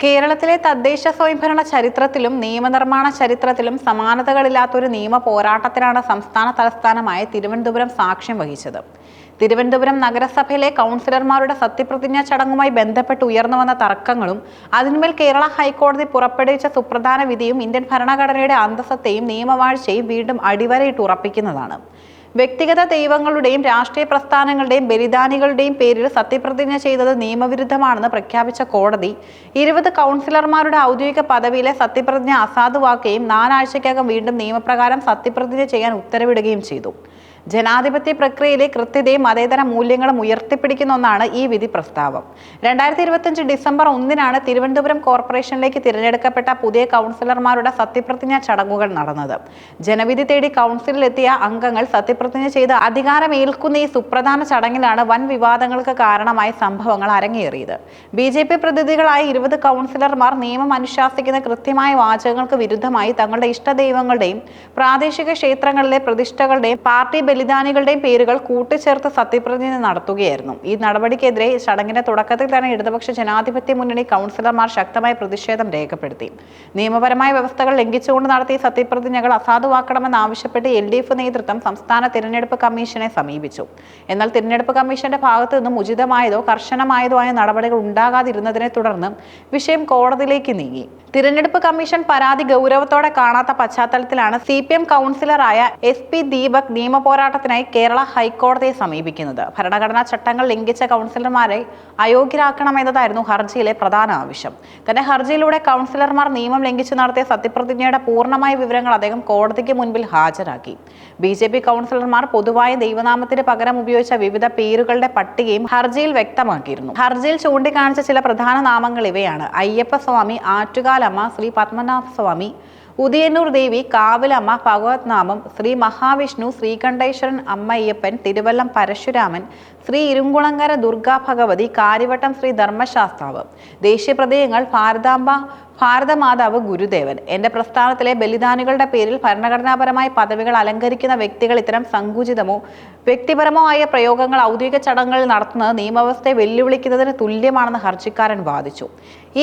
കേരളത്തിലെ തദ്ദേശ സ്വയംഭരണ ചരിത്രത്തിലും നിയമനിർമ്മാണ ചരിത്രത്തിലും സമാനതകളില്ലാത്തൊരു നിയമ പോരാട്ടത്തിനാണ് സംസ്ഥാന തലസ്ഥാനമായ തിരുവനന്തപുരം സാക്ഷ്യം വഹിച്ചത്. തിരുവനന്തപുരം നഗരസഭയിലെ കൗൺസിലർമാരുടെ സത്യപ്രതിജ്ഞാ ചടങ്ങുമായി ബന്ധപ്പെട്ട് ഉയർന്നുവന്ന തർക്കങ്ങളും അതിന്മേൽ കേരള ഹൈക്കോടതി പുറപ്പെടുവിച്ച സുപ്രധാന വിധിയും ഇന്ത്യൻ ഭരണഘടനയുടെ അന്തസ്സത്തെയും നിയമവാഴ്ചയും വീണ്ടും അടിവരയിട്ട് ഉറപ്പിക്കുന്നതാണ്. വ്യക്തിഗത ദൈവങ്ങളുടെയും രാഷ്ട്രീയ പ്രസ്ഥാനങ്ങളുടെയും ബലിദാനികളുടെയും പേരിൽ സത്യപ്രതിജ്ഞ ചെയ്തത് നിയമവിരുദ്ധമാണെന്ന് പ്രഖ്യാപിച്ച കോടതി 20 കൗൺസിലർമാരുടെ ഔദ്യോഗിക പദവിയിലെ സത്യപ്രതിജ്ഞ അസാധുവാക്കുകയും 4 ആഴ്ചയ്ക്കകം വീണ്ടും നിയമപ്രകാരം സത്യപ്രതിജ്ഞ ചെയ്യാൻ ഉത്തരവിടുകയും ചെയ്തു. ജനാധിപത്യ പ്രക്രിയയിലെ കൃത്യതയും മതേതര മൂല്യങ്ങളും ഉയർത്തിപ്പിടിക്കുന്ന ഒന്നാണ് ഈ വിധി പ്രസ്താവം. 2025 ഡിസംബർ 1-നാണ് തിരുവനന്തപുരം കോർപ്പറേഷനിലേക്ക് തിരഞ്ഞെടുക്കപ്പെട്ട പുതിയ കൗൺസിലർമാരുടെ സത്യപ്രതിജ്ഞാ ചടങ്ങുകൾ നടന്നത്. ജനവിധി തേടി കൗൺസിലിലെത്തിയ അംഗങ്ങൾ സത്യപ്രതിജ്ഞ ചെയ്ത് അധികാരമേൽക്കുന്ന ഈ സുപ്രധാന ചടങ്ങിലാണ് വൻ വിവാദങ്ങൾക്ക് കാരണമായ സംഭവങ്ങൾ അരങ്ങേറിയത്. BJP പ്രതിനിധികളായ 20 കൗൺസിലർമാർ നിയമം അനുശാസിക്കുന്ന കൃത്യമായ വാചകങ്ങൾക്ക് വിരുദ്ധമായി തങ്ങളുടെ ഇഷ്ടദൈവങ്ങളുടെയും പ്രാദേശിക ക്ഷേത്രങ്ങളിലെ പ്രതിഷ്ഠകളുടെയും പാർട്ടി ബലിദാനികളുടെയും പേരുകൾ കൂട്ടിച്ചേർത്ത് സത്യപ്രതിജ്ഞ നടത്തുകയായിരുന്നു. ഈ നടപടിക്കെതിരെ ചടങ്ങിന്റെ തുടക്കത്തിൽ തന്നെ ഇടതുപക്ഷ ജനാധിപത്യ മുന്നണി കൗൺസിലർമാർ ശക്തമായ പ്രതിഷേധം രേഖപ്പെടുത്തി. നിയമപരമായ വ്യവസ്ഥകൾ ലംഘിച്ചുകൊണ്ട് നടത്തിയ സത്യപ്രതിജ്ഞകൾ അസാധുവാക്കണമെന്നാവശ്യപ്പെട്ട് LDF നേതൃത്വം സംസ്ഥാന തിരഞ്ഞെടുപ്പ് കമ്മീഷനെ സമീപിച്ചു. എന്നാൽ തിരഞ്ഞെടുപ്പ് കമ്മീഷന്റെ ഭാഗത്തു നിന്നും ഉചിതമായതോ കർശനമായതോ ആയ നടപടികൾ ഉണ്ടാകാതിരുന്നതിനെ തുടർന്ന് വിഷയം കോടതിയിലേക്ക് നീങ്ങി. തിരഞ്ഞെടുപ്പ് കമ്മീഷൻ പരാതി ഗൗരവത്തോടെ കാണാത്ത പശ്ചാത്തലത്തിലാണ് CPM കൗൺസിലറായ SP ദീപക് നിയമപോരാട്ടത്തിനായി കേരള ഹൈക്കോടതിയെ സമീപിക്കുന്നത്. ഭരണഘടനാ ചട്ടങ്ങൾ ലംഘിച്ച കൗൺസിലർമാരെ അയോഗ്യരാക്കണമെന്നതായിരുന്നു ഹർജിയിലെ പ്രധാന ആവശ്യം. തന്റെ ഹർജിയിലൂടെ കൗൺസിലർമാർ നിയമം ലംഘിച്ച് നടത്തിയ സത്യപ്രതിജ്ഞയുടെ പൂർണ്ണമായ വിവരങ്ങൾ അദ്ദേഹം കോടതിക്ക് മുൻപിൽ ഹാജരാക്കി. BJP കൗൺസിലർമാർ പൊതുവായ ദൈവനാമത്തിന് പകരം ഉപയോഗിച്ച വിവിധ പേരുകളുടെ പട്ടികയും ഹർജിയിൽ വ്യക്തമാക്കിയിരുന്നു. ഹർജിയിൽ ചൂണ്ടിക്കാണിച്ച ചില പ്രധാന നാമങ്ങൾ ഇവയാണ്: അയ്യപ്പസ്വാമി, ആറ്റുകാലമ്മ, ശ്രീ പത്മനാഭസ്വാമി, ഉദയന്നൂർ ദേവി, കാവിലമ്മ, ഭഗവത് നാമം, ശ്രീ മഹാവിഷ്ണു, ശ്രീകണ്ഠേശ്വരൻ അമ്മയ്യപ്പൻ, തിരുവല്ലം പരശുരാമൻ, ശ്രീ ഇരുങ്കുളങ്ങര ദുർഗാ ഭഗവതി, കാര്യവട്ടം ശ്രീ ധർമ്മശാസ്താവ്. ദേശീയ പ്രതീകങ്ങൾ: ഭാരതാംബ, ഭാരതമാതാവ്, ഗുരുദേവൻ. എന്റെ പ്രസ്ഥാനത്തിലെ ബലിദാനികളുടെ പേരിൽ ഭരണഘടനാപരമായ പദവികൾ അലങ്കരിക്കുന്ന വ്യക്തികൾ ഇത്തരം സങ്കുചിതമോ വ്യക്തിപരമോ ആയ പ്രയോഗങ്ങൾ ഔദ്യോഗിക ചടങ്ങുകളിൽ നടത്തുന്നത് നിയമവ്യവസ്ഥയെ വെല്ലുവിളിക്കുന്നതിന് തുല്യമാണെന്ന് ഹർജിക്കാരൻ വാദിച്ചു.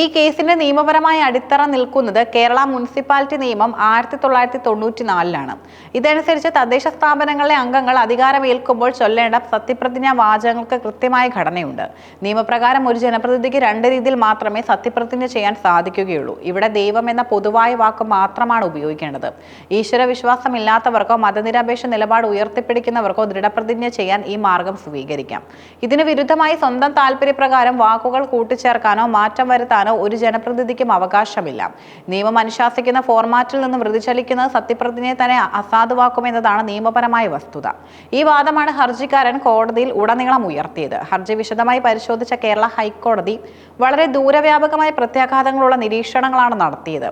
ഈ കേസിന്റെ നിയമപരമായ അടിത്തറ നിൽക്കുന്നത് കേരള മുനിസിപ്പാലിറ്റി നിയമം 1994-ലാണ്. ഇതനുസരിച്ച് തദ്ദേശ സ്ഥാപനങ്ങളിലെ അംഗങ്ങൾ അധികാരമേൽക്കുമ്പോൾ ചൊല്ലേണ്ട സത്യപ്രതിജ്ഞാ വാചകങ്ങൾക്ക് കൃത്യമായ ഘടനയുണ്ട്. നിയമപ്രകാരം ഒരു ജനപ്രതിനിധിക്ക് 2 രീതിയിൽ മാത്രമേ സത്യപ്രതിജ്ഞ ചെയ്യാൻ സാധിക്കുകയുള്ളൂ. ഇവിടെ ദൈവം എന്ന പൊതുവായ വാക്ക് മാത്രമാണ് ഉപയോഗിക്കേണ്ടത്. ഈശ്വര വിശ്വാസമില്ലാത്തവർക്കോ മതനിരപേക്ഷ നിലപാട് ഉയർത്തിപ്പിടിക്കുന്നവർക്കോ ദൃഢപ്രതിജ്ഞ ചെയ്യാൻ ഈ മാർഗം സ്വീകരിക്കാം. ഇതിന് വിരുദ്ധമായി സ്വന്തം താല്പര്യപ്രകാരം വാക്കുകൾ കൂട്ടിച്ചേർക്കാനോ മാറ്റം വരുത്താനോ ഒരു ജനപ്രതിനിധിക്കും അവകാശമില്ല. നിയമം അനുശാസിക്കുന്ന ഫോർമാറ്റിൽ നിന്നും വ്യതിചലിക്കുന്നത് സത്യപ്രതിജ്ഞയെ തന്നെ അസാധുവാക്കുമെന്നതാണ് നിയമപരമായ വസ്തുത. ഈ വാദമാണ് ഹർജിക്കാരൻ കോടതിയിൽ ഉടനീളം ഉയർത്തിയത്. ഹർജി വിശദമായി പരിശോധിച്ച കേരള ഹൈക്കോടതി വളരെ ദൂരവ്യാപകമായ പ്രത്യാഘാതങ്ങളുള്ള നിരീക്ഷണങ്ങളാണ് നടത്തിയത്.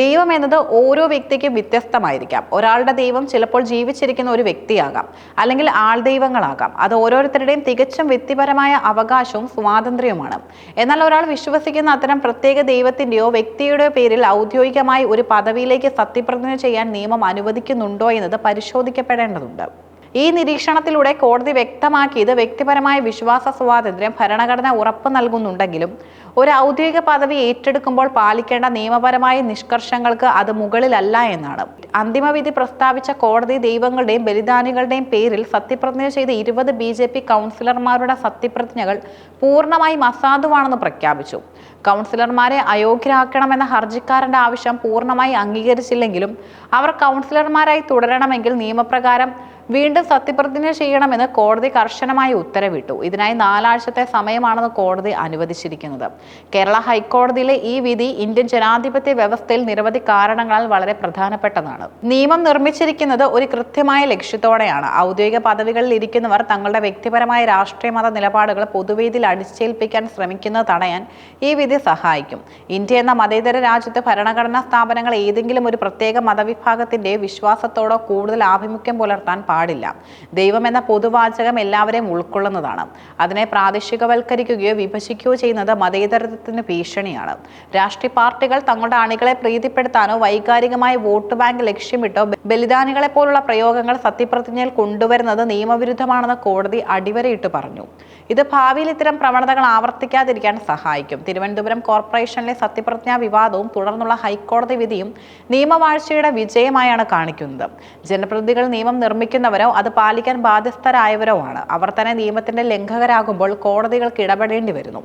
ദൈവം എന്നത് ഓരോ വ്യക്തിക്കും വ്യത്യസ്തമായിരിക്കാം. ഒരാളുടെ ദൈവം ചിലപ്പോൾ ജീവിച്ചിരിക്കുന്ന ഒരു വ്യക്തിയാകാം, അല്ലെങ്കിൽ ആൾദൈവങ്ങളാകാം. അത് ഓരോരുത്തരുടെയും തികച്ചും വ്യക്തിപരമായ അവകാശവും സ്വാതന്ത്ര്യവുമാണ്. എന്നാൽ ഒരാൾ വിശ്വസിക്കുന്ന അത്തരം പ്രത്യേക ദൈവത്തിന്റെയോ വ്യക്തിയുടെയോ പേരിൽ ഔദ്യോഗികമായി ഒരു പദവിയിലേക്ക് സത്യപ്രതിജ്ഞ ചെയ്യാൻ നിയമം അനുവദിക്കുന്നുണ്ടോ എന്നത് പരിശോധിക്കപ്പെടേണ്ടതുണ്ട്. ഈ നിരീക്ഷണത്തിലൂടെ കോടതി വ്യക്തമാക്കിയത് വ്യക്തിപരമായ വിശ്വാസ സ്വാതന്ത്ര്യം ഭരണഘടന ഉറപ്പ് നൽകുന്നുണ്ടെങ്കിലും ഒരു ഔദ്യോഗിക പദവി ഏറ്റെടുക്കുമ്പോൾ പാലിക്കേണ്ട നിയമപരമായ നിഷ്കർഷങ്ങൾക്ക് അത് മുകളിലല്ല എന്നാണ്. അന്തിമവിധി പ്രസ്താവിച്ച കോടതി ദൈവങ്ങളുടെയും ബലിദാനികളുടെയും പേരിൽ സത്യപ്രതിജ്ഞ ചെയ്ത 20 BJP കൗൺസിലർമാരുടെ സത്യപ്രതിജ്ഞകൾ പൂർണ്ണമായും അസാധുവാണെന്ന് പ്രഖ്യാപിച്ചു. കൗൺസിലർമാരെ അയോഗ്യരാക്കണമെന്ന ഹർജിക്കാരന്റെ ആവശ്യം പൂർണ്ണമായി അംഗീകരിച്ചില്ലെങ്കിലും അവർ കൗൺസിലർമാരായി തുടരണമെങ്കിൽ നിയമപ്രകാരം വീണ്ടും സത്യപ്രതിജ്ഞ ചെയ്യണമെന്ന് കോടതി കർശനമായി ഉത്തരവിട്ടു. ഇതിനായി 4 ആഴ്ചത്തെ സമയമാണെന്ന് കോടതി അനുവദിച്ചിരിക്കുന്നത്. കേരള ഹൈക്കോടതിയിലെ ഈ വിധി ഇന്ത്യൻ ജനാധിപത്യ വ്യവസ്ഥയിൽ നിരവധി കാരണങ്ങളാൽ വളരെ പ്രധാനപ്പെട്ടതാണ്. നിയമം നിർമ്മിച്ചിരിക്കുന്നത് ഒരു കൃത്യമായ ലക്ഷ്യത്തോടെയാണ്. ഔദ്യോഗിക പദവികളിൽ ഇരിക്കുന്നവർ തങ്ങളുടെ വ്യക്തിപരമായ രാഷ്ട്രീയ മത നിലപാടുകൾ പൊതുവേദിയിൽ അടിച്ചേൽപ്പിക്കാൻ ശ്രമിക്കുന്നത് തടയാൻ ഈ വിധി സഹായിക്കും. ഇന്ത്യ എന്ന മതേതര രാജ്യത്ത് ഭരണഘടനാ സ്ഥാപനങ്ങൾ ഏതെങ്കിലും ഒരു പ്രത്യേക മതവിഭാഗത്തിന്റെ വിശ്വാസത്തോടോ കൂടുതൽ ആഭിമുഖ്യം പുലർത്താൻ പാടില്ല. ദൈവം എന്ന പൊതുവാചകം എല്ലാവരെയും ഉൾക്കൊള്ളുന്നതാണ്. അതിനെ പ്രാദേശികവൽക്കരിക്കുകയോ വിഭജിക്കുകയോ ചെയ്യുന്നത് മതേതരത്വത്തിന് ഭീഷണിയാണ്. രാഷ്ട്രീയ പാർട്ടികൾ തങ്ങളുടെ അണികളെ പ്രീതിപ്പെടുത്താനോ വൈകാരികമായ വോട്ട് ബാങ്ക് ലക്ഷ്യമിട്ടോ ബലിദാനികളെ പോലുള്ള പ്രയോഗങ്ങൾ സത്യപ്രതിജ്ഞയിൽ കൊണ്ടുവരുന്നത് നിയമവിരുദ്ധമാണെന്ന് കോടതി അടിവരയിട്ട് പറഞ്ഞു. ഇത് ഭാവിയിൽ ഇത്തരം പ്രവണതകൾ ആവർത്തിക്കാതിരിക്കാൻ സഹായിക്കും. തിരുവനന്തപുരം കോർപ്പറേഷനിലെ സത്യപ്രതിജ്ഞാ വിവാദവും തുടർന്നുള്ള ഹൈക്കോടതി വിധിയും നിയമവാഴ്ചയുടെ വിജയമായാണ് കാണിക്കുന്നത്. ജനപ്രതിനിധികൾ നിയമം നിർമ്മിക്കുന്നവരോ അത് പാലിക്കാൻ ബാധ്യസ്ഥരായവരോ ആണ്. അവർ തന്നെ നിയമത്തിന്റെ ലംഘകരാകുമ്പോൾ കോടതികൾക്ക് ഇടപെടേണ്ടി വരുന്നു.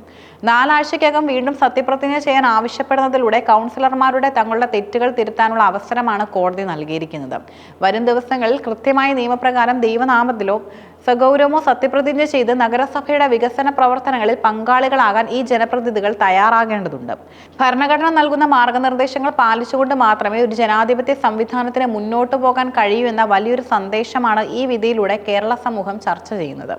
4 ആഴ്ചയ്ക്കകം വീണ്ടും സത്യപ്രതിജ്ഞ ചെയ്യാൻ ആവശ്യപ്പെടുന്നതിലൂടെ കൗൺസിലർമാരുടെ തങ്ങളുടെ തെറ്റുകൾ തിരുത്താനുള്ള അവസരമാണ് കോടതി നൽകിയിരിക്കുന്നത്. വരും ദിവസങ്ങളിൽ കൃത്യമായ നിയമപ്രകാരം ദൈവനാമത്തിലോ സഗൗരവമോ സത്യപ്രതിജ്ഞ ചെയ്ത് നഗരസഭയുടെ വികസന പ്രവർത്തനങ്ങളിൽ പങ്കാളികളാകാൻ ഈ ജനപ്രതിനിധികൾ തയ്യാറാകേണ്ടതുണ്ട്. ഭരണഘടന നൽകുന്ന മാർഗനിർദ്ദേശങ്ങൾ പാലിച്ചുകൊണ്ട് മാത്രമേ ഒരു ജനാധിപത്യ സംവിധാനത്തിന് മുന്നോട്ടു പോകാൻ കഴിയൂ എന്ന വലിയൊരു സന്ദേശമാണ് ഈ വിധിയിലൂടെ കേരള സമൂഹം ചർച്ച ചെയ്യുന്നത്.